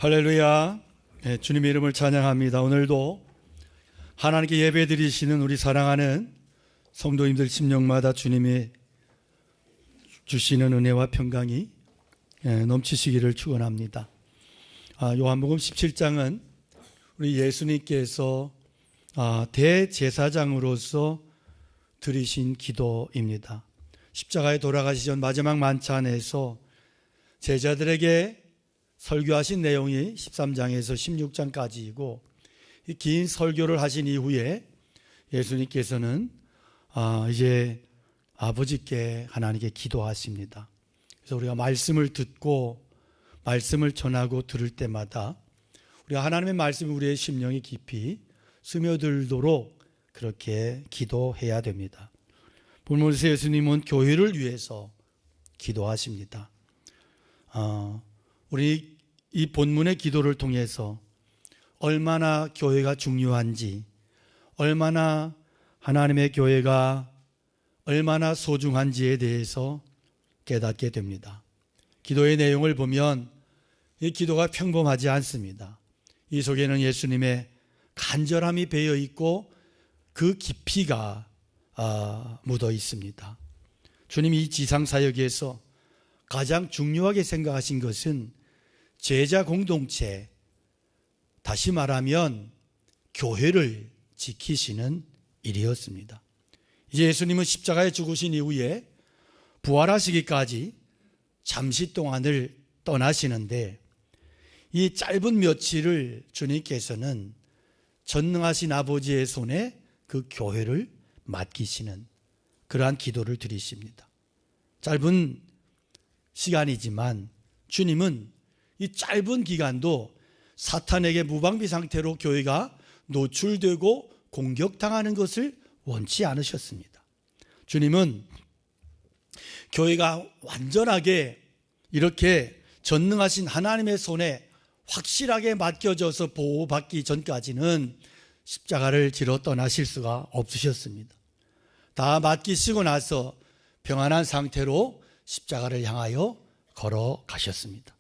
할렐루야. 네, 주님의 이름을 찬양합니다. 오늘도 하나님께 예배드리시는 우리 사랑하는 성도님들 심령마다 주님이 주시는 은혜와 평강이 넘치시기를 축원합니다. 요한복음 17장은 우리 예수님께서 대제사장으로서 드리신 기도입니다. 십자가에 돌아가시기 전 마지막 만찬에서 제자들에게 설교하신 내용이 13장에서 16장까지이고, 이 긴 설교를 하신 이후에 예수님께서는 이제 아버지께 하나님께 기도하십니다. 그래서 우리가 말씀을 듣고 말씀을 전하고 들을 때마다 우리가 하나님의 말씀이 우리의 심령에 깊이 스며들도록 그렇게 기도해야 됩니다. 본문에서 예수님은 교회를 위해서 기도하십니다. 우리 이 본문의 기도를 통해서 얼마나 교회가 중요한지, 얼마나 하나님의 교회가 얼마나 소중한지에 대해서 깨닫게 됩니다. 기도의 내용을 보면 이 기도가 평범하지 않습니다. 이 속에는 예수님의 간절함이 배어 있고 그 깊이가 묻어 있습니다. 주님이 이 지상사역에서 가장 중요하게 생각하신 것은 제자 공동체, 다시 말하면 교회를 지키시는 일이었습니다. 이제 예수님은 십자가에 죽으신 이후에 부활하시기까지 잠시 동안을 떠나시는데, 이 짧은 며칠을 주님께서는 전능하신 아버지의 손에 그 교회를 맡기시는 그러한 기도를 드리십니다. 짧은 시간이지만 주님은 이 짧은 기간도 사탄에게 무방비 상태로 교회가 노출되고 공격당하는 것을 원치 않으셨습니다. 주님은 교회가 완전하게 이렇게 전능하신 하나님의 손에 확실하게 맡겨져서 보호받기 전까지는 십자가를 지러 떠나실 수가 없으셨습니다. 다 맡기시고 나서 평안한 상태로 십자가를 향하여 걸어가셨습니다.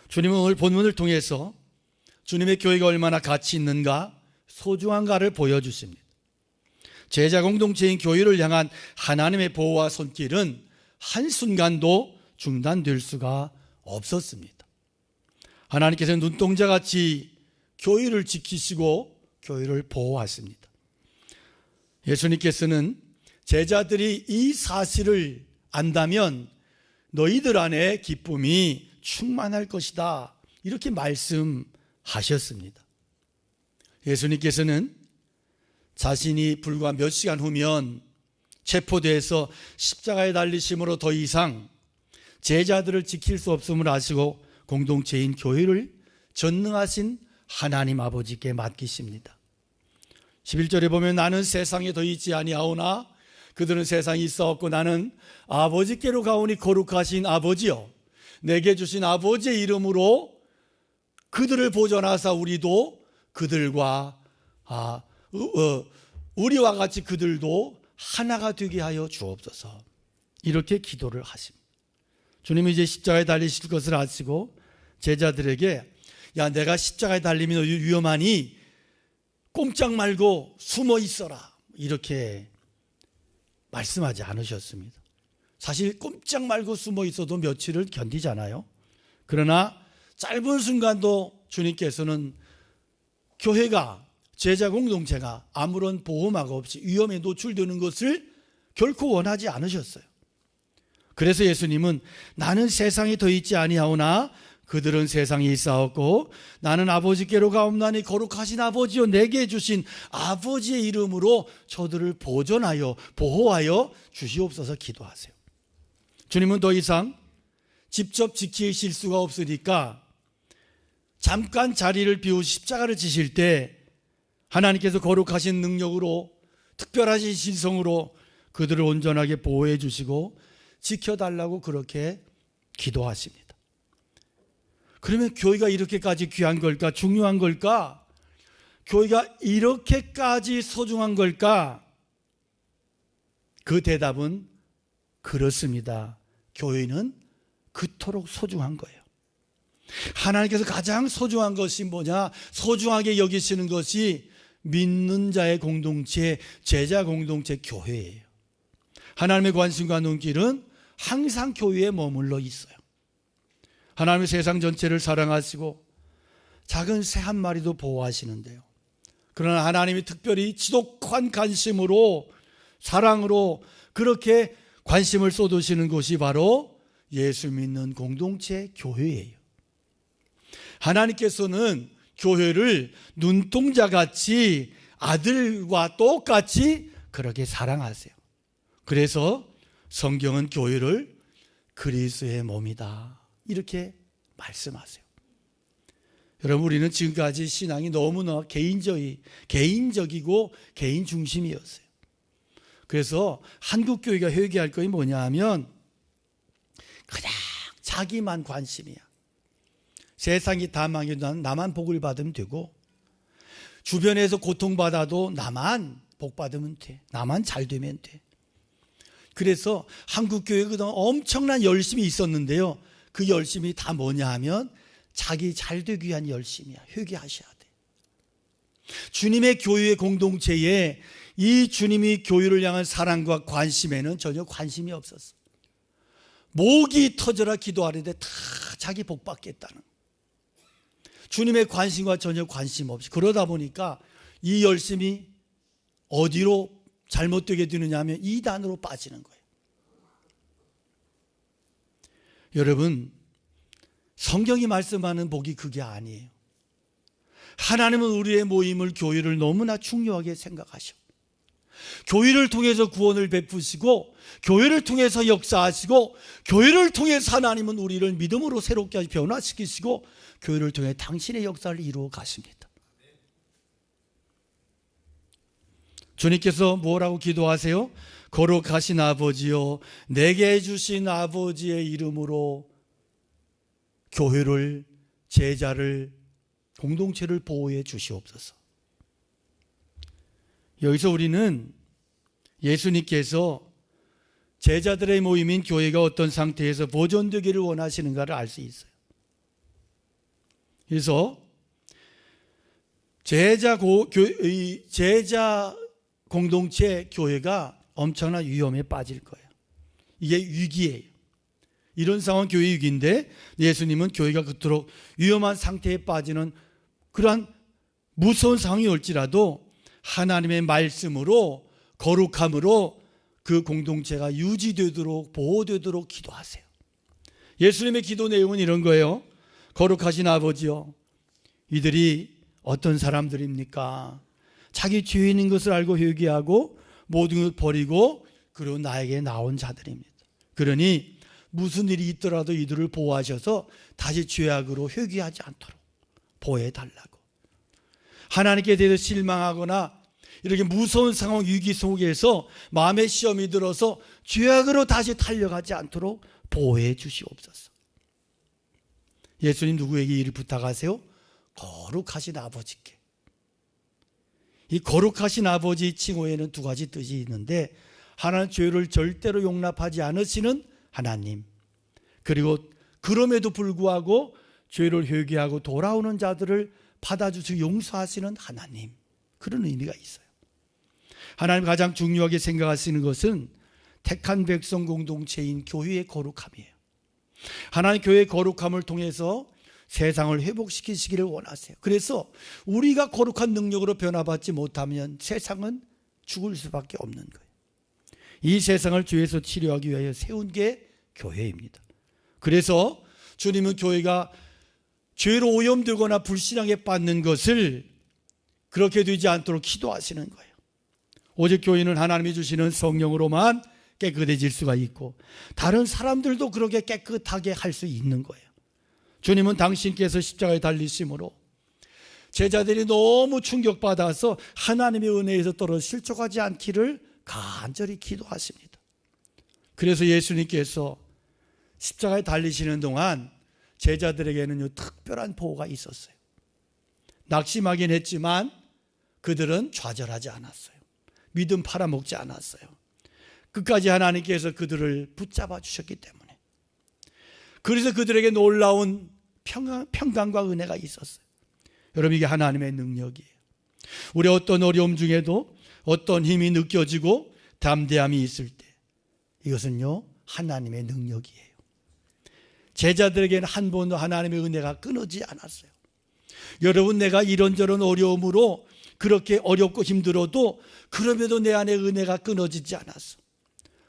주님은 오늘 본문을 통해서 주님의 교회가 얼마나 가치 있는가, 소중한가를 보여주십니다. 제자 공동체인 교회를 향한 하나님의 보호와 손길은 한순간도 중단될 수가 없었습니다. 하나님께서는 눈동자같이 교회를 지키시고 교회를 보호하십니다. 예수님께서는 제자들이 이 사실을 안다면 너희들 안에 기쁨이 충만할 것이다, 이렇게 말씀하셨습니다. 예수님께서는 자신이 불과 몇 시간 후면 체포돼서 십자가에 달리심으로 더 이상 제자들을 지킬 수 없음을 아시고 공동체인 교회를 전능하신 하나님 아버지께 맡기십니다. 11절에 보면 나는 세상에 더 있지 아니하오나 그들은 세상에 있사옵고 나는 아버지께로 가오니 거룩하신 아버지여, 내게 주신 아버지의 이름으로 그들을 보존하사 우리도 그들과 우리와 같이 그들도 하나가 되게 하여 주옵소서, 이렇게 기도를 하십니다. 주님이 이제 십자가에 달리실 것을 아시고 제자들에게 야, 내가 십자가에 달리면 위험하니 꼼짝 말고 숨어 있어라, 이렇게 말씀하지 않으셨습니다. 사실 꼼짝 말고 숨어 있어도 며칠을 견디잖아요. 그러나 짧은 순간도 주님께서는 교회가, 제자 공동체가 아무런 보호막 없이 위험에 노출되는 것을 결코 원하지 않으셨어요. 그래서 예수님은 나는 세상에 더 있지 아니하오나 그들은 세상에 있사옵고 나는 아버지께로 가옵나니 거룩하신 아버지여, 내게 주신 아버지의 이름으로 저들을 보존하여 보호하여 주시옵소서 기도하세요. 주님은 더 이상 직접 지키실 수가 없으니까 잠깐 자리를 비우고 십자가를 지실 때 하나님께서 거룩하신 능력으로, 특별하신 신성으로 그들을 온전하게 보호해 주시고 지켜달라고 그렇게 기도하십니다. 그러면 교회가 이렇게까지 귀한 걸까? 중요한 걸까? 교회가 이렇게까지 소중한 걸까? 그 대답은 그렇습니다. 교회는 그토록 소중한 거예요. 하나님께서 가장 소중한 것이 뭐냐? 소중하게 여기시는 것이 믿는 자의 공동체, 제자 공동체, 교회예요. 하나님의 관심과 눈길은 항상 교회에 머물러 있어요. 하나님의 세상 전체를 사랑하시고 작은 새 한 마리도 보호하시는데요. 그러나 하나님이 특별히 지독한 관심으로, 사랑으로 그렇게 관심을 쏟으시는 곳이 바로 예수 믿는 공동체, 교회예요. 하나님께서는 교회를 눈동자같이 아들과 똑같이 그렇게 사랑하세요. 그래서 성경은 교회를 그리스도의 몸이다 이렇게 말씀하세요. 여러분, 우리는 지금까지 신앙이 너무나 개인적이고 개인 중심이었어요. 그래서 한국 교회가 회개할 것이 뭐냐 하면 그냥 자기만 관심이야. 세상이 다 망해도 나만 복을 받으면 되고, 주변에서 고통받아도 나만 복 받으면 돼. 나만 잘 되면 돼. 그래서 한국 교회 그동안 엄청난 열심이 있었는데요. 그 열심이 다 뭐냐 하면 자기 잘 되기 위한 열심이야. 회개하셔야 돼. 주님의 교회의 공동체에 이 주님이 교회를 향한 사랑과 관심에는 전혀 관심이 없었어. 목이 터져라 기도하는데 다 자기 복 받겠다는, 주님의 관심과 전혀 관심 없이, 그러다 보니까 이 열심이 어디로 잘못되게 되느냐 하면 이단으로 빠지는 거예요. 여러분, 성경이 말씀하는 복이 그게 아니에요. 하나님은 우리의 모임을, 교회를 너무나 중요하게 생각하셔. 교회를 통해서 구원을 베푸시고, 교회를 통해서 역사하시고, 교회를 통해서 하나님은 우리를 믿음으로 새롭게 변화시키시고, 교회를 통해 당신의 역사를 이루어 가십니다. 주님께서 뭐라고 기도하세요? 거룩하신 아버지요, 내게 주신 아버지의 이름으로 교회를, 제자를, 공동체를 보호해 주시옵소서. 여기서 우리는 예수님께서 제자들의 모임인 교회가 어떤 상태에서 보존되기를 원하시는가를 알 수 있어요. 그래서 제자 공동체 교회가 엄청난 위험에 빠질 거예요. 이게 위기예요. 이런 상황은 교회 위기인데, 예수님은 교회가 그토록 위험한 상태에 빠지는 그러한 무서운 상황이 올지라도 하나님의 말씀으로, 거룩함으로 그 공동체가 유지되도록, 보호되도록 기도하세요. 예수님의 기도 내용은 이런 거예요. 거룩하신 아버지요, 이들이 어떤 사람들입니까? 자기 죄 있는 것을 알고 회개하고 모든 것 버리고 그리고 나에게 나온 자들입니다. 그러니 무슨 일이 있더라도 이들을 보호하셔서 다시 죄악으로 회개하지 않도록 보호해달라고. 하나님께 대해서 실망하거나 이렇게 무서운 상황, 위기 속에서 마음의 시험이 들어서 죄악으로 다시 달려가지 않도록 보호해 주시옵소서. 예수님 누구에게 이를 부탁하세요? 거룩하신 아버지께. 이 거룩하신 아버지 칭호에는 두 가지 뜻이 있는데, 하나는 죄를 절대로 용납하지 않으시는 하나님, 그리고 그럼에도 불구하고 죄를 회개하고 돌아오는 자들을 받아주시고 용서하시는 하나님, 그런 의미가 있어요. 하나님 가장 중요하게 생각하시는 것은 택한 백성 공동체인 교회의 거룩함이에요. 하나님 교회의 거룩함을 통해서 세상을 회복시키시기를 원하세요. 그래서 우리가 거룩한 능력으로 변화받지 못하면 세상은 죽을 수밖에 없는 거예요. 이 세상을 죄에서 치료하기 위하여 세운 게 교회입니다. 그래서 주님은 교회가 죄로 오염되거나 불신앙에 빠지는 것을 그렇게 되지 않도록 기도하시는 거예요. 오직 교회는 하나님이 주시는 성령으로만 깨끗해질 수가 있고, 다른 사람들도 그렇게 깨끗하게 할 수 있는 거예요. 주님은 당신께서 십자가에 달리심으로 제자들이 너무 충격받아서 하나님의 은혜에서 떨어져 실족하지 않기를 간절히 기도하십니다. 그래서 예수님께서 십자가에 달리시는 동안 제자들에게는 특별한 보호가 있었어요. 낙심하긴 했지만 그들은 좌절하지 않았어요. 믿음 팔아먹지 않았어요. 끝까지 하나님께서 그들을 붙잡아 주셨기 때문에. 그래서 그들에게 놀라운 평강과 은혜가 있었어요. 여러분, 이게 하나님의 능력이에요. 우리 어떤 어려움 중에도 어떤 힘이 느껴지고 담대함이 있을 때 이것은요 하나님의 능력이에요. 제자들에게는 한 번도 하나님의 은혜가 끊어지지 않았어요. 여러분, 내가 이런저런 어려움으로 그렇게 어렵고 힘들어도 그럼에도 내 안에 은혜가 끊어지지 않았어.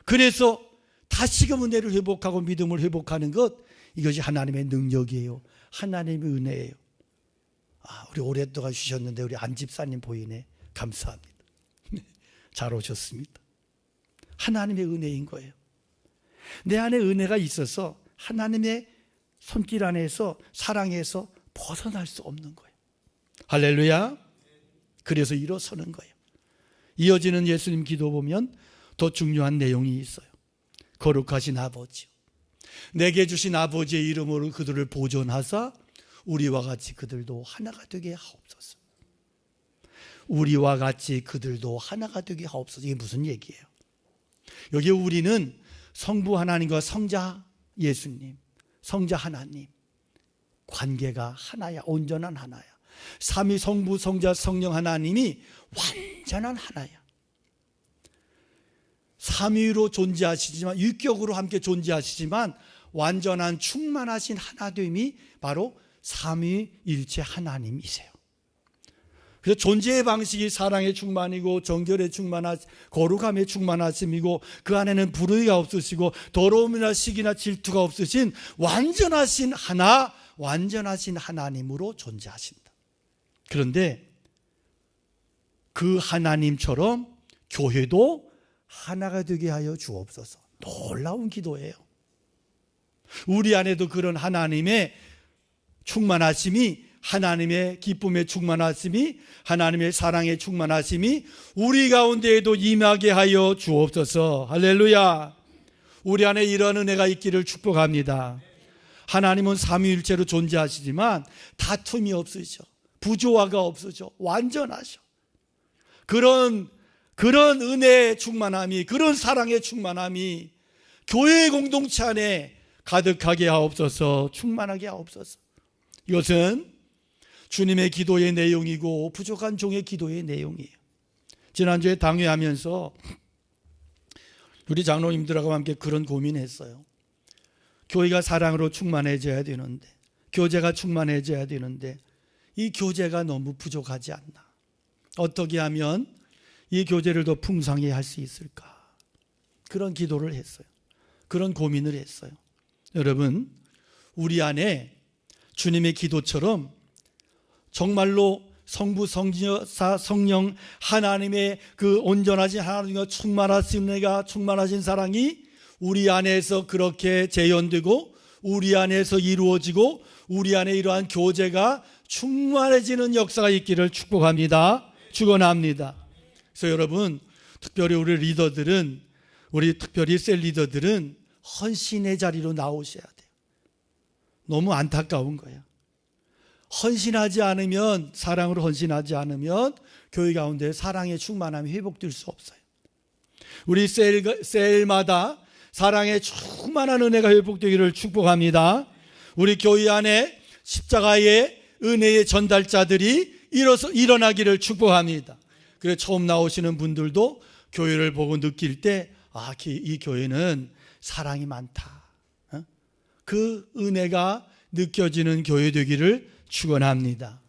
그래서 다시금 은혜를 회복하고 믿음을 회복하는 것, 이것이 하나님의 능력이에요. 하나님의 은혜예요. 우리 오랫동안 주셨는데 우리 안 집사님 보이네. 감사합니다. 잘 오셨습니다. 하나님의 은혜인 거예요. 내 안에 은혜가 있어서 하나님의 손길 안에서 사랑에서 벗어날 수 없는 거예요. 할렐루야. 그래서 일어서는 거예요. 이어지는 예수님 기도 보면 더 중요한 내용이 있어요. 거룩하신 아버지요, 내게 주신 아버지의 이름으로 그들을 보존하사 우리와 같이 그들도 하나가 되게 하옵소서. 우리와 같이 그들도 하나가 되게 하옵소서. 이게 무슨 얘기예요? 여기 우리는 성부 하나님과 성자 예수님, 성자 하나님 관계가 하나야. 온전한 하나야. 삼위 성부 성자 성령 하나님이 완전한 하나야. 삼위로 존재하시지만, 육격으로 함께 존재하시지만 완전한 충만하신 하나됨이 바로 삼위일체 하나님이세요. 그래서 존재의 방식이 사랑의 충만이고 정결의 충만하심, 거룩함의 충만하심이고 그 안에는 불의가 없으시고 더러움이나 시기나 질투가 없으신 완전하신 하나, 완전하신 하나님으로 존재하신다. 그런데 그 하나님처럼 교회도 하나가 되게 하여 주옵소서. 놀라운 기도예요. 우리 안에도 그런 하나님의 충만하심이, 하나님의 기쁨의 충만하심이, 하나님의 사랑의 충만하심이 우리 가운데에도 임하게 하여 주옵소서. 할렐루야. 우리 안에 이런 은혜가 있기를 축복합니다. 하나님은 삼위일체로 존재하시지만 다툼이 없으셔. 부조화가 없으셔. 완전하셔. 그런 은혜의 충만함이, 그런 사랑의 충만함이 교회 공동체 안에 가득하게 하옵소서. 충만하게 하옵소서. 이것은 주님의 기도의 내용이고 부족한 종의 기도의 내용이에요. 지난주에 당회하면서 우리 장로님들하고 함께 그런 고민했어요. 교회가 사랑으로 충만해져야 되는데, 교제가 충만해져야 되는데 이 교제가 너무 부족하지 않나? 어떻게 하면 이 교제를 더 풍성히 할 수 있을까? 그런 기도를 했어요. 그런 고민을 했어요. 여러분, 우리 안에 주님의 기도처럼 정말로 성부, 성자, 성령 하나님의 그 온전하신 하나님과 충만하신 은혜가, 충만하신 사랑이 우리 안에서 그렇게 재현되고 우리 안에서 이루어지고 우리 안에 이러한 교제가 충만해지는 역사가 있기를 축복합니다. 축원합니다. 그래서 여러분, 특별히 우리 리더들은, 우리 특별히 셀 리더들은 헌신의 자리로 나오셔야 돼요. 너무 안타까운 거예요. 헌신하지 않으면, 사랑으로 헌신하지 않으면 교회 가운데 사랑의 충만함이 회복될 수 없어요. 우리 셀마다 사랑의 충만한 은혜가 회복되기를 축복합니다. 우리 교회 안에 십자가의 은혜의 전달자들이 일어나기를 축복합니다. 그래서 처음 나오시는 분들도 교회를 보고 느낄 때, 이 교회는 사랑이 많다. 그 은혜가 느껴지는 교회 되기를 축원합니다.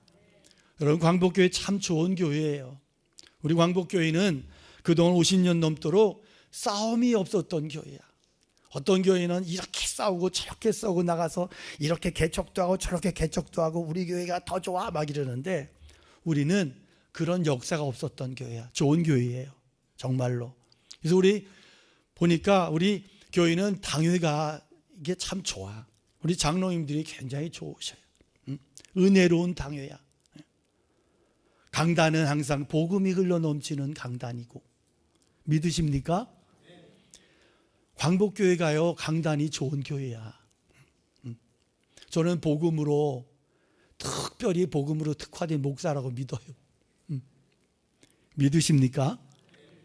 여러분, 광복교회 참 좋은 교회예요. 우리 광복교회는 그동안 50년 넘도록 싸움이 없었던 교회야. 어떤 교회는 이렇게 싸우고 저렇게 싸우고 나가서 이렇게 개척도 하고 저렇게 개척도 하고 우리 교회가 더 좋아 막 이러는데, 우리는 그런 역사가 없었던 교회야. 좋은 교회예요, 정말로. 그래서 우리 보니까 우리 교회는 당회가 이게 참 좋아. 우리 장로님들이 굉장히 좋으셔요. 은혜로운 당회야. 강단은 항상 복음이 흘러 넘치는 강단이고. 믿으십니까? 광복교회가요, 강단이 좋은 교회야. 저는 복음으로, 특별히 복음으로 특화된 목사라고 믿어요. 믿으십니까?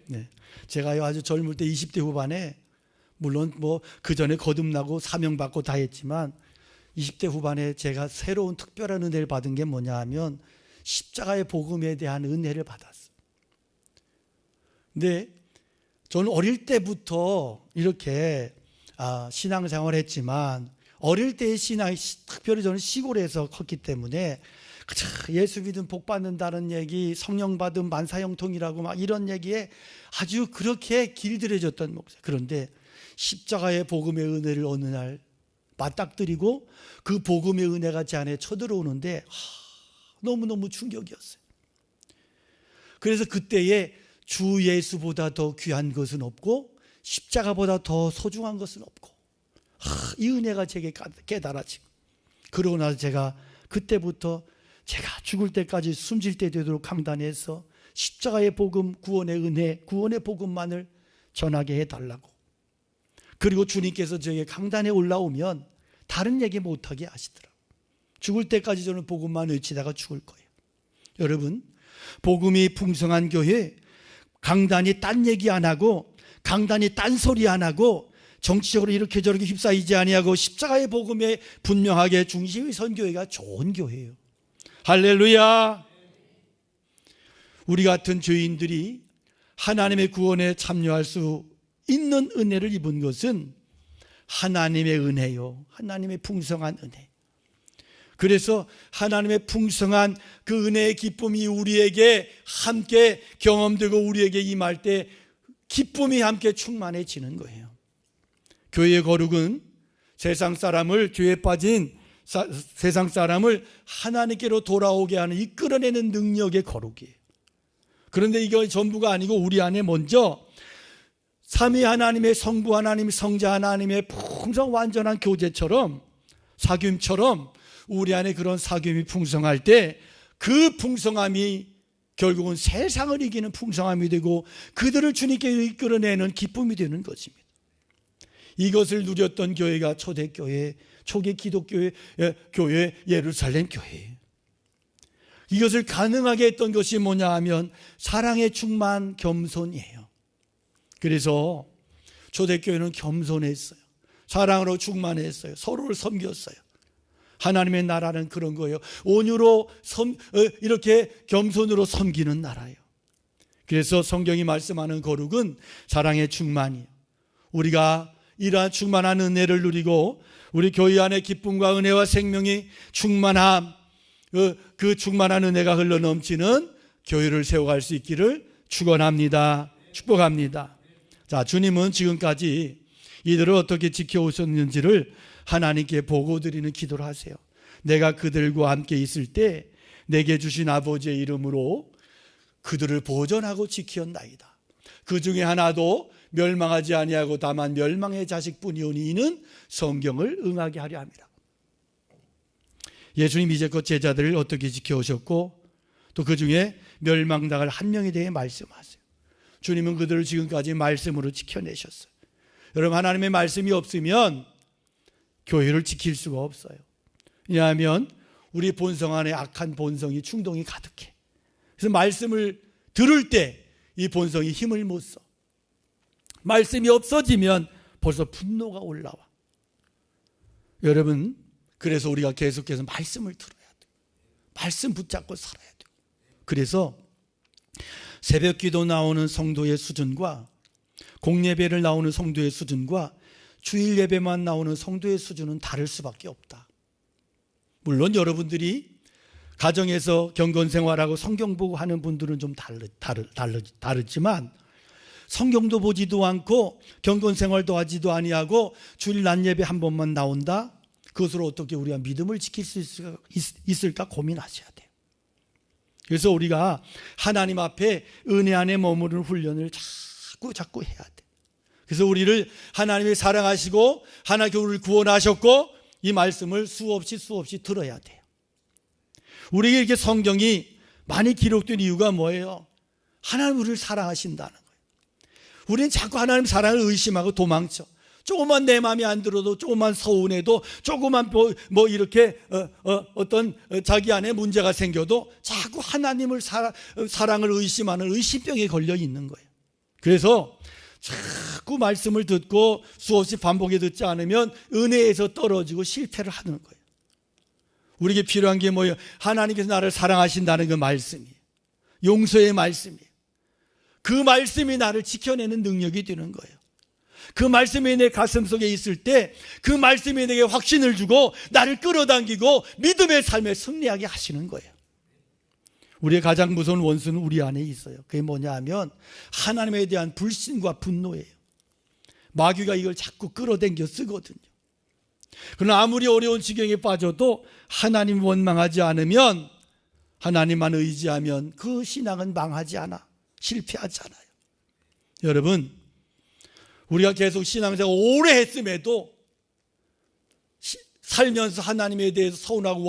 네. 제가요, 아주 젊을 때 20대 후반에, 물론 뭐 그 전에 거듭나고 사명받고 다 했지만 20대 후반에 제가 새로운 특별한 은혜를 받은 게 뭐냐 하면 십자가의 복음에 대한 은혜를 받았어요. 근데 저는 어릴 때부터 이렇게 신앙생활을 했지만 어릴 때의 신앙이 특별히 저는 시골에서 컸기 때문에 예수 믿으면 복 받는다는 얘기, 성령 받으면 만사형통이라고 막 이런 얘기에 아주 그렇게 길들여졌던 목사. 그런데 십자가의 복음의 은혜를 어느 날 맞닥뜨리고 그 복음의 은혜가 제 안에 쳐들어오는데 너무너무 충격이었어요. 그래서 그때에 주 예수보다 더 귀한 것은 없고 십자가보다 더 소중한 것은 없고 이 은혜가 제게 깨달아지고, 그러고 나서 제가 그때부터 제가 죽을 때까지 숨질 때 되도록 강단해서 십자가의 복음, 구원의 은혜, 구원의 복음만을 전하게 해달라고. 그리고 주님께서 저에게 강단에 올라오면 다른 얘기 못하게 하시더라고요. 죽을 때까지 저는 복음만 외치다가 죽을 거예요. 여러분, 복음이 풍성한 교회, 강단이 딴 얘기 안 하고 강단이 딴 소리 안 하고 정치적으로 이렇게 저렇게 휩싸이지 아니하고 십자가의 복음에 분명하게 중심이 선 교회가 좋은 교회예요. 할렐루야. 우리 같은 죄인들이 하나님의 구원에 참여할 수 있는 은혜를 입은 것은 하나님의 은혜요, 하나님의 풍성한 은혜. 그래서 하나님의 풍성한 그 은혜의 기쁨이 우리에게 함께 경험되고 우리에게 임할 때 기쁨이 함께 충만해지는 거예요. 교회의 거룩은 세상 사람을, 죄에 빠진 세상 사람을 하나님께로 돌아오게 하는 이끌어내는 능력의 거룩이에요. 그런데 이거 전부가 아니고 우리 안에 먼저 삼위 하나님의 성부 하나님, 성자 하나님의 풍성 완전한 교제처럼, 사귐처럼 우리 안에 그런 사귐이 풍성할 때 그 풍성함이 결국은 세상을 이기는 풍성함이 되고 그들을 주님께 이끌어내는 기쁨이 되는 것입니다. 이것을 누렸던 교회가 초대교회, 초기 기독교회, 교회 예루살렘 교회예요. 이것을 가능하게 했던 것이 뭐냐 하면 사랑의 충만, 겸손이에요. 그래서 초대교회는 겸손했어요. 사랑으로 충만했어요. 서로를 섬겼어요. 하나님의 나라는 그런 거예요. 온유로 이렇게 겸손으로 섬기는 나라예요. 그래서 성경이 말씀하는 거룩은 사랑의 충만이에요. 우리가 이러한 충만한 은혜를 누리고 우리 교회 안에 기쁨과 은혜와 생명이 충만함, 그 충만한 은혜가 흘러넘치는 교회를 세워갈 수 있기를 축원합니다. 축복합니다. 자, 주님은 지금까지 이들을 어떻게 지켜오셨는지를 하나님께 보고 드리는 기도를 하세요. 내가 그들과 함께 있을 때 내게 주신 아버지의 이름으로 그들을 보존하고 지키었나이다. 그 중에 하나도 멸망하지 아니하고 다만 멸망의 자식뿐이오니 이는 성경을 응하게 하려 함이라. 예수님 이제껏 제자들을 어떻게 지켜오셨고 또 그 중에 멸망당할 한 명에 대해 말씀하세요. 주님은 그들을 지금까지 말씀으로 지켜내셨어요. 여러분, 하나님의 말씀이 없으면 교회를 지킬 수가 없어요. 왜냐하면 우리 본성 안에 악한 본성이, 충동이 가득해. 그래서 말씀을 들을 때 이 본성이 힘을 못 써. 말씀이 없어지면 벌써 분노가 올라와. 여러분, 그래서 우리가 계속해서 말씀을 들어야 돼요. 말씀 붙잡고 살아야 돼요. 그래서 새벽 기도 나오는 성도의 수준과 공예배를 나오는 성도의 수준과 주일 예배만 나오는 성도의 수준은 다를 수밖에 없다. 물론 여러분들이 가정에서 경건 생활하고 성경 보고 하는 분들은 좀 다르지만 성경도 보지도 않고 경건 생활도 하지도 아니하고 주일 낮 예배 한 번만 나온다? 그것으로 어떻게 우리가 믿음을 지킬 수 있을까 고민하셔야 돼요. 그래서 우리가 하나님 앞에 은혜 안에 머무르는 훈련을 자꾸 해야 돼. 그래서 우리를 하나님이 사랑하시고 하나님께 우리를 구원하셨고 이 말씀을 수없이 들어야 돼요. 우리에게 이렇게 성경이 많이 기록된 이유가 뭐예요? 하나님 우리를 사랑하신다는 거예요. 우리는 자꾸 하나님 사랑을 의심하고 도망쳐. 조금만 내 마음에 안 들어도, 조금만 서운해도, 조금만 이렇게 어떤 자기 안에 문제가 생겨도 자꾸 하나님을 사랑을 의심하는 의심병에 걸려 있는 거예요. 그래서 자꾸 말씀을 듣고 수없이 반복해 듣지 않으면 은혜에서 떨어지고 실패를 하는 거예요. 우리에게 필요한 게 뭐예요? 하나님께서 나를 사랑하신다는 그 말씀이에요. 용서의 말씀이에요. 그 말씀이 나를 지켜내는 능력이 되는 거예요. 그 말씀이 내 가슴 속에 있을 때 그 말씀이 내게 확신을 주고 나를 끌어당기고 믿음의 삶에 승리하게 하시는 거예요. 우리의 가장 무서운 원수는 우리 안에 있어요. 그게 뭐냐 하면 하나님에 대한 불신과 분노예요. 마귀가 이걸 자꾸 끌어당겨 쓰거든요. 그러나 아무리 어려운 지경에 빠져도 하나님 원망하지 않으면, 하나님만 의지하면 그 신앙은 망하지 않아, 실패하지 않아요. 여러분, 우리가 계속 신앙생활 오래 했음에도 살면서 하나님에 대해서 서운하고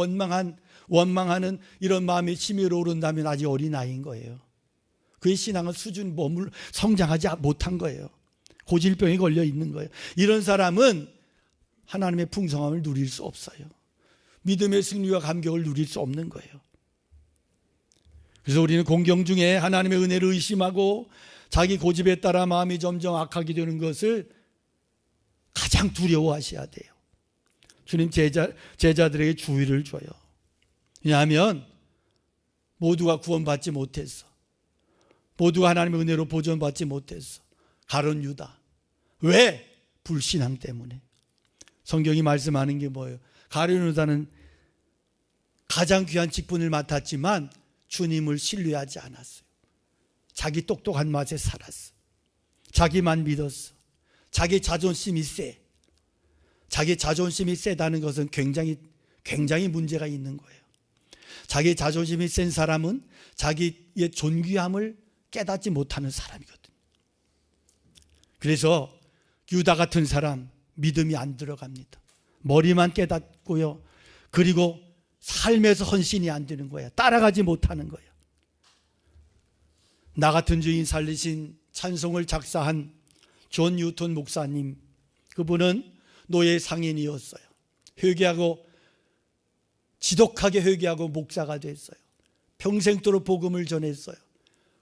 원망하는 이런 마음이 치밀어 오른다면 아직 어린아이인 거예요. 그의 신앙은 수준 성장하지 못한 거예요. 고질병에 걸려 있는 거예요. 이런 사람은 하나님의 풍성함을 누릴 수 없어요. 믿음의 승리와 감격을 누릴 수 없는 거예요. 그래서 우리는 공경 중에 하나님의 은혜를 의심하고 자기 고집에 따라 마음이 점점 악하게 되는 것을 가장 두려워하셔야 돼요. 주님 제자들에게 주의를 줘요. 왜냐하면 모두가 구원받지 못했어. 모두가 하나님의 은혜로 보존받지 못했어. 가룟 유다. 왜? 불신앙 때문에. 성경이 말씀하는 게 뭐예요? 가룟 유다는 가장 귀한 직분을 맡았지만 주님을 신뢰하지 않았어요. 자기 똑똑한 맛에 살았어. 자기만 믿었어. 자기 자존심이 세. 자기 자존심이 세다는 것은 굉장히 문제가 있는 거예요. 자기 자존심이 센 사람은 자기의 존귀함을 깨닫지 못하는 사람이거든요. 그래서 유다 같은 사람 믿음이 안 들어갑니다. 머리만 깨닫고요. 그리고 삶에서 헌신이 안 되는 거예요. 따라가지 못하는 거예요. 나 같은 죄인 살리신 찬송을 작사한 존 뉴턴 목사님, 그분은 노예 상인이었어요. 회개하고 지독하게 회개하고 목사가 됐어요. 평생도록 복음을 전했어요.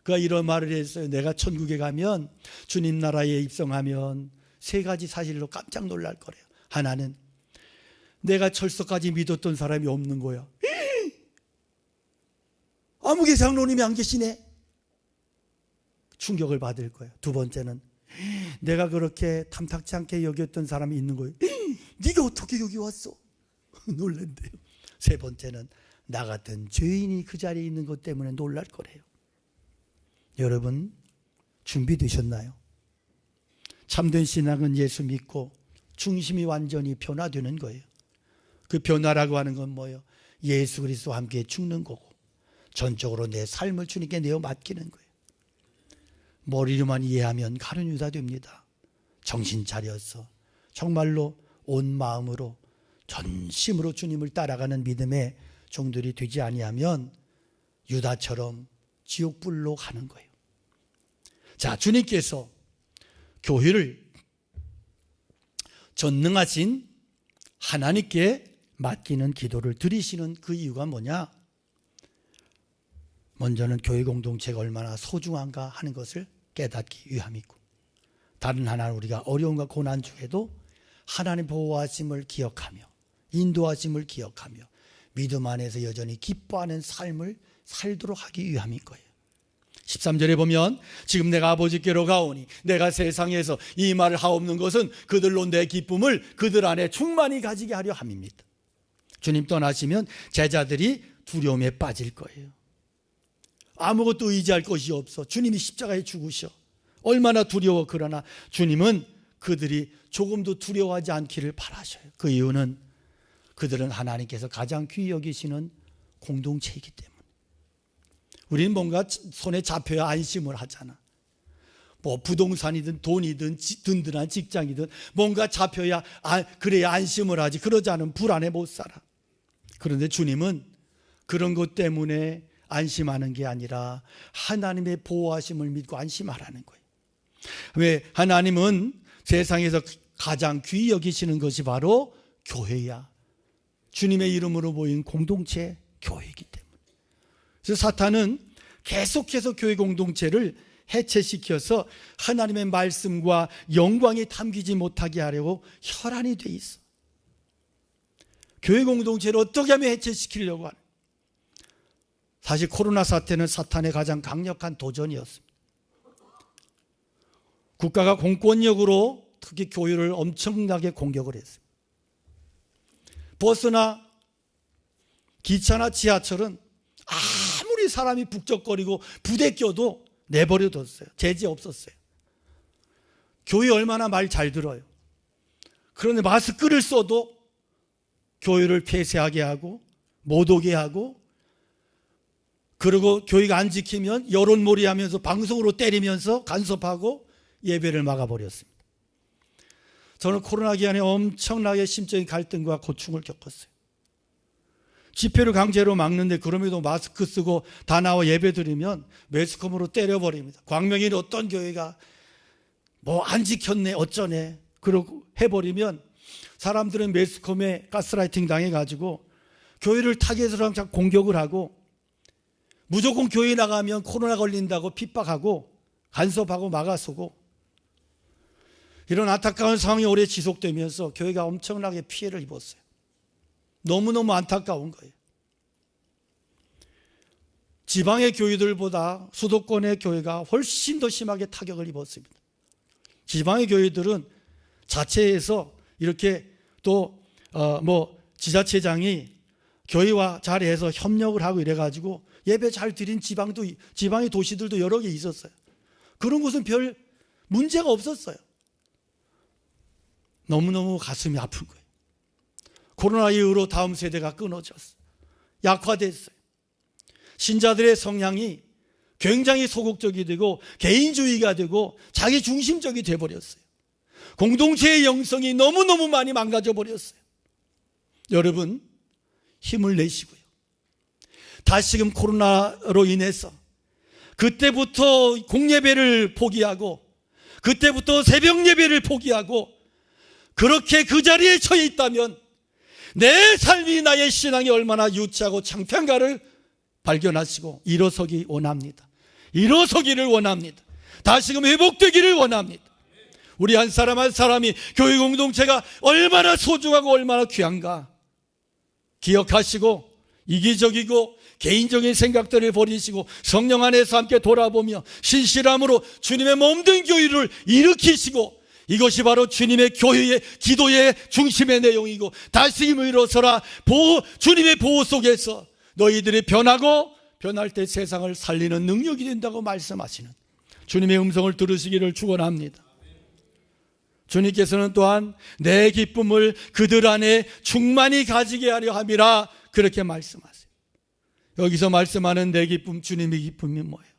그가 이런 말을 했어요. 내가 천국에 가면 주님 나라에 입성하면 세 가지 사실로 깜짝 놀랄 거래요. 하나는 내가 철석까지 믿었던 사람이 없는 거야. 아무개 장로님이 안 계시네. 충격을 받을 거예요. 두 번째는 내가 그렇게 탐탁지 않게 여겼던 사람이 있는 거예요. 네가 어떻게 여기 왔어? 놀란대요. 세 번째는 나 같은 죄인이 그 자리에 있는 것 때문에 놀랄 거래요. 여러분 준비되셨나요? 참된 신앙은 예수 믿고 중심이 완전히 변화되는 거예요. 그 변화라고 하는 건 뭐예요? 예수 그리스도와 함께 죽는 거고 전적으로 내 삶을 주님께 내어 맡기는 거예요. 머리로만 이해하면 가룟 유다 됩니다. 정신 차려서 정말로 온 마음으로 전심으로 주님을 따라가는 믿음의 종들이 되지 아니하면 유다처럼 지옥불로 가는 거예요. 자, 주님께서 교회를 전능하신 하나님께 맡기는 기도를 드리시는 그 이유가 뭐냐? 먼저는 교회 공동체가 얼마나 소중한가 하는 것을 깨닫기 위함이고, 다른 하나는 우리가 어려움과 고난 중에도 하나님 보호하심을 기억하며 인도하심을 기억하며 믿음 안에서 여전히 기뻐하는 삶을 살도록 하기 위함인 거예요. 13절에 보면 지금 내가 아버지께로 가오니 내가 세상에서 이 말을 하옵는 것은 그들로 내 기쁨을 그들 안에 충만히 가지게 하려 함입니다. 주님 떠나시면 제자들이 두려움에 빠질 거예요. 아무것도 의지할 것이 없어. 주님이 십자가에 죽으셔. 얼마나 두려워. 그러나 주님은 그들이 조금도 두려워하지 않기를 바라셔요. 그 이유는 그들은 하나님께서 가장 귀히 여기시는 공동체이기 때문에. 우리는 뭔가 손에 잡혀야 안심을 하잖아. 뭐 부동산이든 돈이든 든든한 직장이든 뭔가 잡혀야 그래야 안심을 하지. 그러지 않으면 불안해 못 살아. 그런데 주님은 그런 것 때문에 안심하는 게 아니라 하나님의 보호하심을 믿고 안심하라는 거예요. 왜? 하나님은 세상에서 가장 귀히 여기시는 것이 바로 교회야. 주님의 이름으로 모인 공동체 교회이기 때문에. 그래서 사탄은 계속해서 교회 공동체를 해체시켜서 하나님의 말씀과 영광이 담기지 못하게 하려고 혈안이 돼 있어. 교회 공동체를 어떻게 하면 해체시키려고 하는, 사실 코로나 사태는 사탄의 가장 강력한 도전이었습니다. 국가가 공권력으로 특히 교회를 엄청나게 공격을 했습니다. 버스나 기차나 지하철은 아무리 사람이 북적거리고 부대껴도 내버려뒀어요. 제재 없었어요. 교회 얼마나 말 잘 들어요. 그런데 마스크를 써도 교회를 폐쇄하게 하고 못 오게 하고, 그리고 교회가 안 지키면 여론몰이 하면서 방송으로 때리면서 간섭하고 예배를 막아버렸습니다. 저는 코로나 기간에 엄청나게 심적인 갈등과 고충을 겪었어요. 집회를 강제로 막는데 그럼에도 마스크 쓰고 다 나와 예배 드리면 매스컴으로 때려버립니다. 광명인 어떤 교회가 뭐 안 지켰네 어쩌네 그러고 해버리면 사람들은 매스컴에 가스라이팅 당해가지고 교회를 타겟으로 항상 공격을 하고, 무조건 교회 나가면 코로나 걸린다고 핍박하고 간섭하고 막아서고, 이런 안타까운 상황이 오래 지속되면서 교회가 엄청나게 피해를 입었어요. 너무너무 안타까운 거예요. 지방의 교회들보다 수도권의 교회가 훨씬 더 심하게 타격을 입었습니다. 지방의 교회들은 자체에서 이렇게 또 지자체장이 교회와 잘해서 협력을 하고 이래가지고 예배 잘 드린 지방의 도시들도 여러 개 있었어요. 그런 곳은 별 문제가 없었어요. 너무너무 가슴이 아픈 거예요. 코로나 이후로 다음 세대가 끊어졌어요. 약화됐어요. 신자들의 성향이 굉장히 소극적이 되고 개인주의가 되고 자기 중심적이 돼버렸어요. 공동체의 영성이 너무너무 많이 망가져 버렸어요. 여러분, 힘을 내시고요. 다시금 코로나로 인해서 그때부터 공예배를 포기하고 그때부터 새벽 예배를 포기하고 그렇게 그 자리에 처해 있다면 내 삶이, 나의 신앙이 얼마나 유치하고 창피한가를 발견하시고 일어서기 원합니다. 일어서기를 원합니다. 다시금 회복되기를 원합니다. 우리 한 사람 한 사람이 교회 공동체가 얼마나 소중하고 얼마나 귀한가 기억하시고, 이기적이고 개인적인 생각들을 버리시고 성령 안에서 함께 돌아보며 신실함으로 주님의 몸된 교회를 일으키시고, 이것이 바로 주님의 교회의 기도의 중심의 내용이고, 다시금 일어서라. 주님의 보호 속에서 너희들이 변하고 변할 때 세상을 살리는 능력이 된다고 말씀하시는 주님의 음성을 들으시기를 축원합니다. 주님께서는 또한 내 기쁨을 그들 안에 충만히 가지게 하려 함이라 그렇게 말씀하세요. 여기서 말씀하는 내 기쁨, 주님의 기쁨이 뭐예요?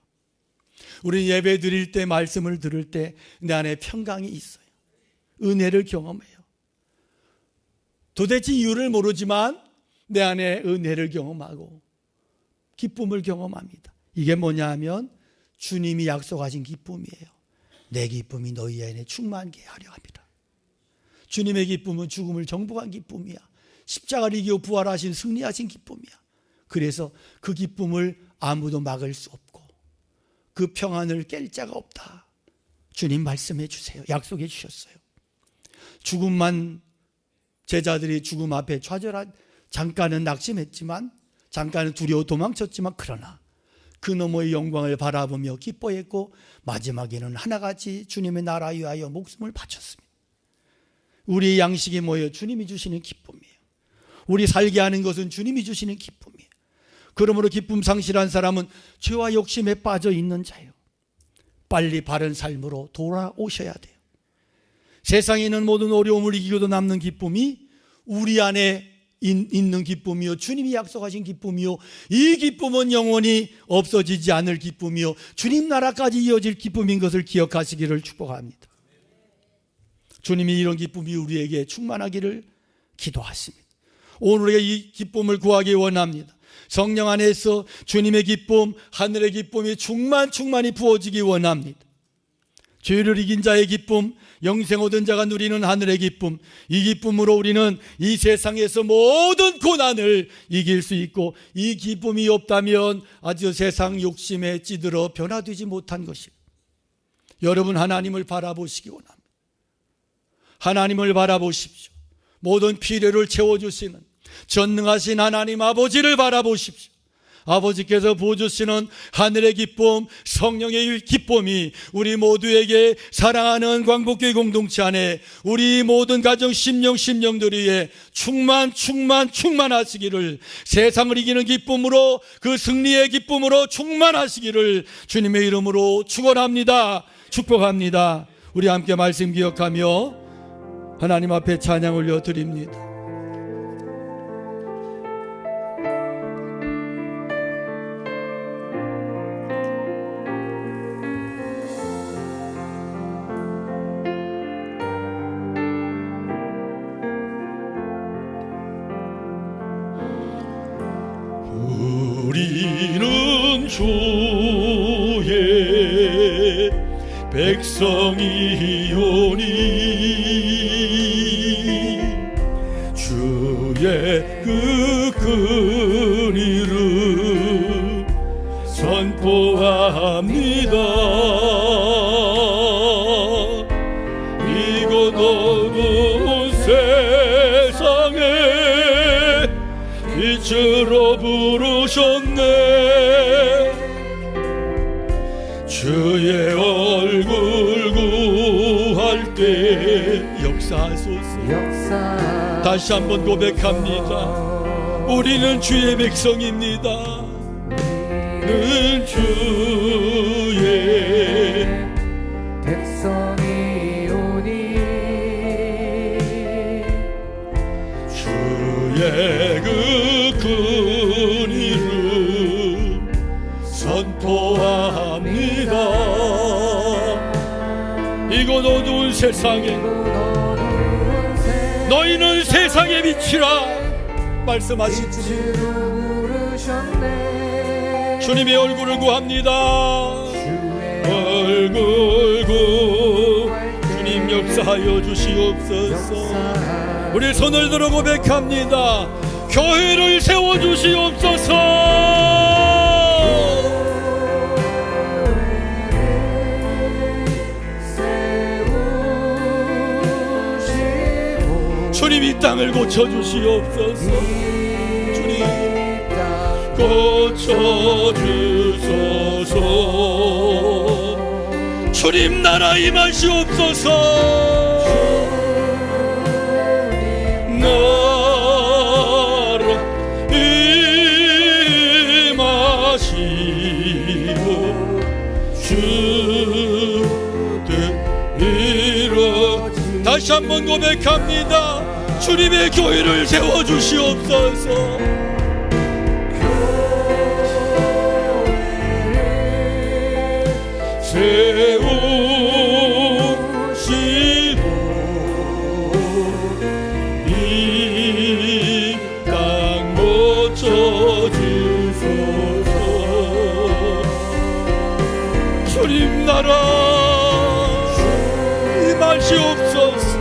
우리 예배 드릴 때, 말씀을 들을 때 내 안에 평강이 있어요. 은혜를 경험해요. 도대체 이유를 모르지만 내 안에 은혜를 경험하고 기쁨을 경험합니다. 이게 뭐냐 하면 주님이 약속하신 기쁨이에요. 내 기쁨이 너희 안에 충만케 하려 합니다. 주님의 기쁨은 죽음을 정복한 기쁨이야. 십자가를 이기고 부활하신, 승리하신 기쁨이야. 그래서 그 기쁨을 아무도 막을 수 없고 그 평안을 깰 자가 없다. 주님 말씀해 주세요. 약속해 주셨어요. 죽음만, 제자들이 죽음 앞에 좌절한, 잠깐은 낙심했지만, 잠깐은 두려워 도망쳤지만, 그러나 그 너머의 영광을 바라보며 기뻐했고 마지막에는 하나같이 주님의 나라 위하여 목숨을 바쳤습니다. 우리의 양식이 뭐예요? 주님이 주시는 기쁨이에요. 우리 살게 하는 것은 주님이 주시는 기쁨이에요. 그러므로 기쁨 상실한 사람은 죄와 욕심에 빠져 있는 자예요. 빨리 바른 삶으로 돌아오셔야 돼요. 세상에 있는 모든 어려움을 이기고도 남는 기쁨이 우리 안에 있는 기쁨이요, 주님이 약속하신 기쁨이요, 이 기쁨은 영원히 없어지지 않을 기쁨이요, 주님 나라까지 이어질 기쁨인 것을 기억하시기를 축복합니다. 주님이 이런 기쁨이 우리에게 충만하기를 기도하십니다. 오늘의 이 기쁨을 구하기 원합니다. 성령 안에서 주님의 기쁨, 하늘의 기쁨이 충만히 부어지기 원합니다. 죄를 이긴 자의 기쁨, 영생 얻은 자가 누리는 하늘의 기쁨, 이 기쁨으로 우리는 이 세상에서 모든 고난을 이길 수 있고, 이 기쁨이 없다면 아주 세상 욕심에 찌들어 변화되지 못한 것입니다. 여러분, 하나님을 바라보시기 원합니다. 하나님을 바라보십시오. 모든 필요를 채워주시는, 전능하신 하나님 아버지를 바라보십시오. 아버지께서 부어주시는 하늘의 기쁨, 성령의 기쁨이 우리 모두에게 사랑하는 광복교회 공동체 안에 우리 모든 가정 심령들 위해 충만하시기를, 세상을 이기는 기쁨으로, 그 승리의 기쁨으로 충만하시기를 주님의 이름으로 축원합니다. 축복합니다. 우리 함께 말씀 기억하며 하나님 앞에 찬양 올려드립니다. 우리는 주의 백성이오니 주의 그 큰 이름 선포합니다. 이곳 어두운 세상에 빛으로 부르셨네. 주의 얼굴 구할 때 역사하소서. 다시 한번 고백합니다. 우리는 주의 백성입니다. 우리는 주의 백성이오니 주의 그 큰 이름 선포합니다. 이곳 어두운 세상에 너희는 세상의 빛이라 말씀하시지. 주님의 얼굴을 구합니다. 얼굴 구 주님 역사하여 주시옵소서. 우리 손을 들어 고백합니다. 교회를 세워주시옵소서. 주님 이 땅을 고쳐주시옵소서. 주님 고쳐주소서. 주님 나라 임하시옵소서. 나라 임하시고 주뜻 이루어. 다시 한번 고백합니다. 주님의 교회를 세워주시옵소서. 세우시고 이 땅 고쳐주소서. 주님 나라 임하시옵소서.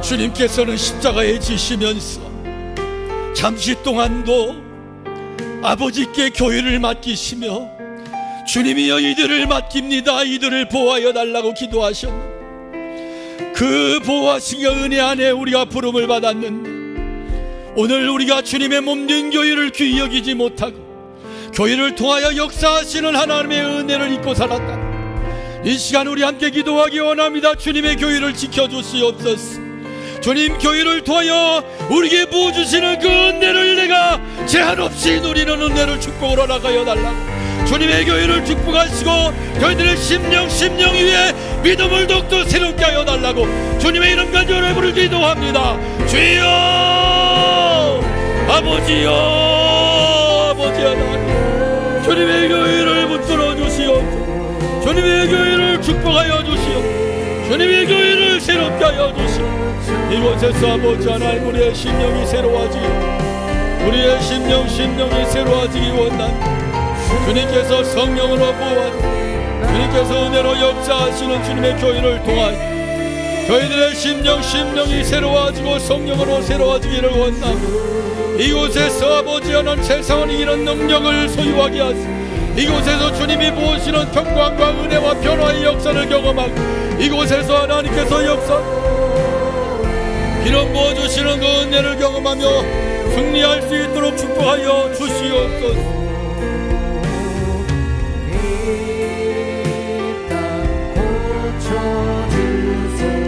주님께서는 십자가에 지시면서 잠시 동안도 아버지께 교회를 맡기시며 주님이여 이들을 맡깁니다. 이들을 보호하여 달라고 기도하셨는데 그 보호하심과 은혜 안에 우리가 부름을 받았는데 오늘 우리가 주님의 몸된 교회를 귀히 여기지 못하고 교회를 통하여 역사하시는 하나님의 은혜를 잊고 살았다. 이 시간 우리 함께 기도하기 원합니다. 주님의 교회를 지켜주시옵소서. 주님 교회를 통하여 우리에게 부어주시는 그 은혜를 내가 제한 없이 누리는 은혜를 축복으로 나가여 달라. 주님의 교회를 축복하시고 저희들의 심령 위에 믿음을 더욱더 새롭게 하여 달라고 주님의 이름 가지고 여러분을 기도합니다. 주여 아버지여 하나님 주님의 교회를 붙들어 주시옵소서. 주님의 교회를 축복하여 주시옵소서. 주님의 교회를 새롭게 하여 주시옵소서. 이곳에서 아버지 하나님 우리의 심령이 새로워지기, 우리의 심령이 새로워지기 원합니다. 주님께서 성령으로 부어주시고 주님께서 은혜로 역사하시는 주님의 교회를 통하여 저희들의 심령이 새로워지고 성령으로 새로워지기를 원합니다. 이곳에서 아버지 하나님 세상을 이기는 능력을 소유하게 하시고, 이곳에서 주님이 부으시는 평강과 은혜와 변화의 역사를 경험하고, 이곳에서 하나님께서 역사 기름 부어주시는 그 은혜를 경험하며 승리할 수 있도록 축복하여 주시옵소서.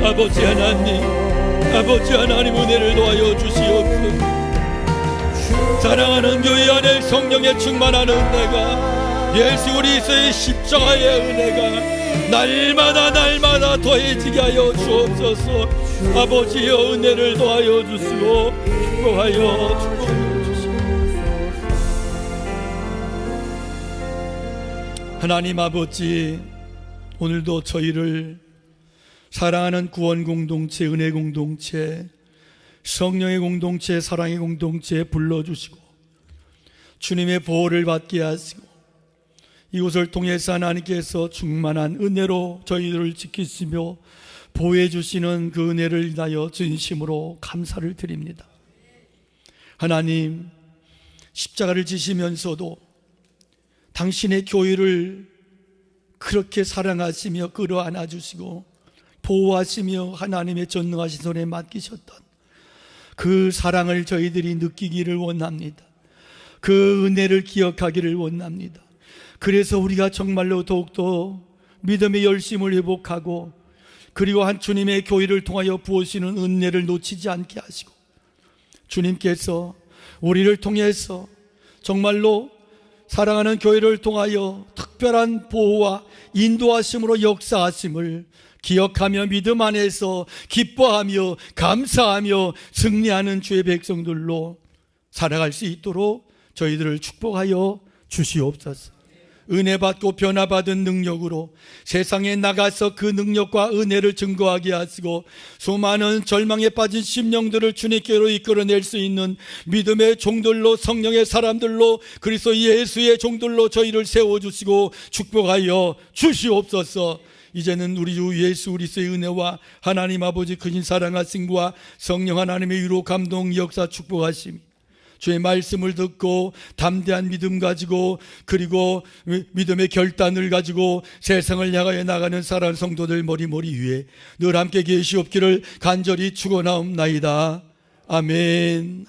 아버지 하나님, 아버지 하나님 은혜를 도와여 주시옵소서. 사랑하는 교회 안에 성령의 충만한 은혜가, 예수 그리스도의 십자가의 은혜가 날마다 더해지게 하여 주옵소서. 아버지여 은혜를 도와여 주시고 축복하여 주시옵소서. 하나님 아버지, 오늘도 저희를 사랑하는 구원 공동체, 은혜 공동체, 성령의 공동체, 사랑의 공동체에 불러주시고 주님의 보호를 받게 하시고, 이곳을 통해서 하나님께서 충만한 은혜로 저희들을 지키시며 보호해 주시는 그 은혜를 인하여 진심으로 감사를 드립니다. 하나님, 십자가를 지시면서도 당신의 교회를 그렇게 사랑하시며 끌어안아 주시고 보호하시며 하나님의 전능하신 손에 맡기셨던 그 사랑을 저희들이 느끼기를 원합니다. 그 은혜를 기억하기를 원합니다. 그래서 우리가 정말로 더욱더 믿음의 열심을 회복하고, 그리고 한 주님의 교회를 통하여 부으시는 은혜를 놓치지 않게 하시고, 주님께서 우리를 통해서 정말로 사랑하는 교회를 통하여 특별한 보호와 인도하심으로 역사하심을 기억하며 믿음 안에서 기뻐하며 감사하며 승리하는 주의 백성들로 살아갈 수 있도록 저희들을 축복하여 주시옵소서. 은혜 받고 변화받은 능력으로 세상에 나가서 그 능력과 은혜를 증거하게 하시고, 수많은 절망에 빠진 심령들을 주님께로 이끌어낼 수 있는 믿음의 종들로, 성령의 사람들로, 그리스도 예수의 종들로 저희를 세워주시고 축복하여 주시옵소서. 이제는 우리 주 예수 그리스도의 은혜와 하나님 아버지 크신 사랑하심과 성령 하나님의 위로 감동 역사 축복하심, 주의 말씀을 듣고 담대한 믿음 가지고, 그리고 믿음의 결단을 가지고 세상을 향하여 나가는 사랑하는 성도들 머리머리 위에 늘 함께 계시옵기를 간절히 축원하옵나이다. 아멘.